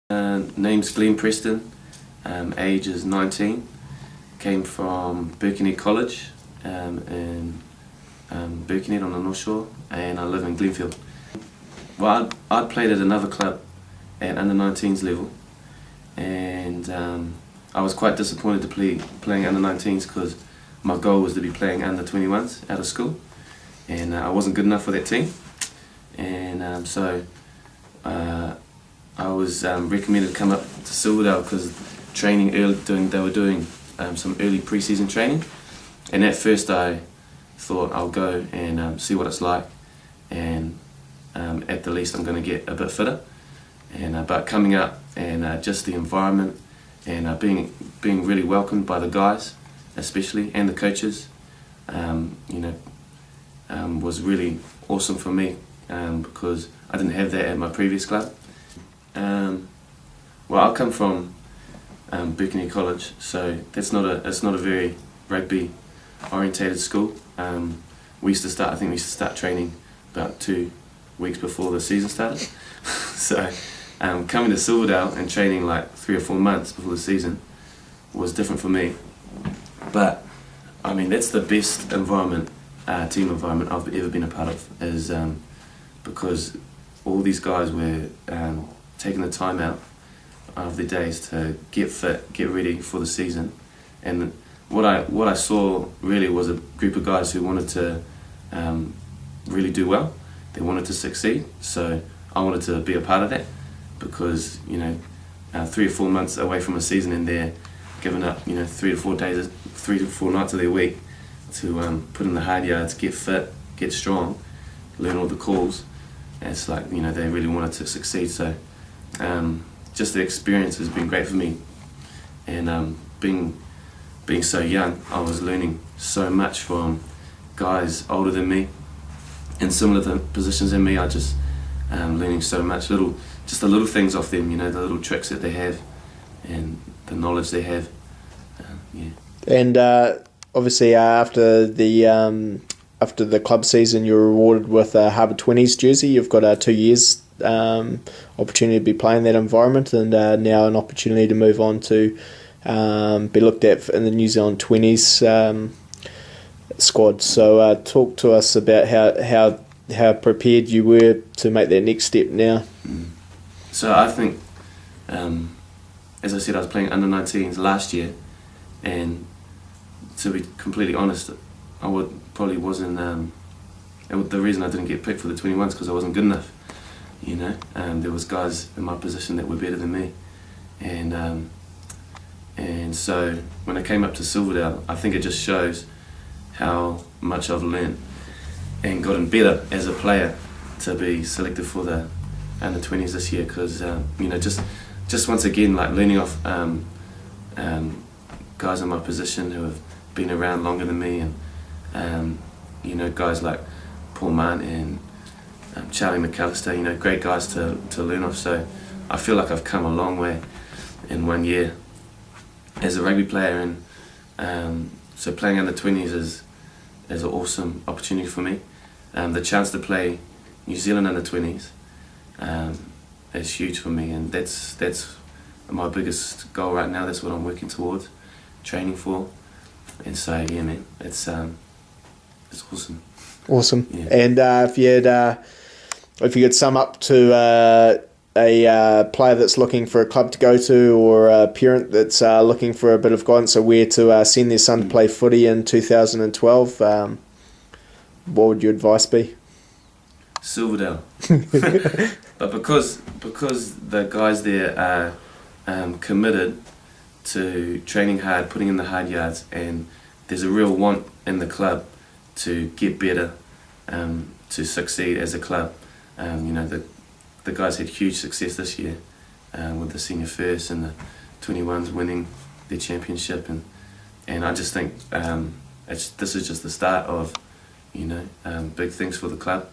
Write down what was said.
Name's Glenn Preston, age is 19, came from Birkenhead College in Birkenhead on the North Shore, and I live in Glenfield. Well, I'd played at another club at under-19s level, and I was quite disappointed to playing under-19s because my goal was to be playing under-21s out of school, and I wasn't good enough for that team, and so I was recommended to come up to Silverdale because training they were doing some early pre-season training, and at first I thought I'll go and see what it's like, and at the least I'm going to get a bit fitter, and but coming up and just the environment and being really welcomed by the guys especially and the coaches, was really awesome for me because I didn't have that at my previous club. Well, I come from Birkenhead College, so it's not a very rugby orientated school. I think we used to start training about 2 weeks before the season started. So coming to Silverdale and training like 3 or 4 months before the season was different for me. But I mean, that's the best environment, team environment I've ever been a part of, is because all these guys were taking the time out of their days to get fit, get ready for the season, and what I saw really was a group of guys who wanted to really do well. They wanted to succeed, so I wanted to be a part of that because 3 or 4 months away from a season and they're giving up 3 to 4 days, 3 to 4 nights of their week to put in the hard yards, get fit, get strong, learn all the calls. And it's like they really wanted to succeed, so just the experience has been great for me, and being so young, I was learning so much from guys older than me in similar positions than me. I just learning so much, the little things off them, the little tricks that they have and the knowledge they have. Yeah. And obviously after the club season, you're rewarded with a Harbour 20s jersey. You've got 2 years opportunity to be playing that environment, and now an opportunity to move on to be looked at in the New Zealand 20s squad. So talk to us about how prepared you were to make that next step now. So I think, as I said, I was playing under-19s last year, and to be completely honest, I probably wasn't. The reason I didn't get picked for the 21s because I wasn't good enough. There was guys in my position that were better than me, and so when I came up to Silverdale, I think it just shows how much I've learned and gotten better as a player to be selected for the under-20s this year. Because just once again, like learning off guys in my position who have been around longer than me, and guys like Paul Mant and Charlie McAllister, great guys to learn off. So I feel like I've come a long way in 1 year as a rugby player, and so playing under 20s is an awesome opportunity for me. The chance to play New Zealand under 20s is huge for me, and that's my biggest goal right now. That's what I'm working towards, training for, and so yeah, man, it's awesome. Awesome. Yeah. And if you could sum up to a player that's looking for a club to go to, or a parent that's looking for a bit of guidance on where to send their son to play footy in 2012, what would your advice be? Silverdale. But because the guys there are committed to training hard, putting in the hard yards, and there's a real want in the club to get better, to succeed as a club. The guys had huge success this year with the senior first and the 21s winning their championship, and I just think this is just the start of big things for the club.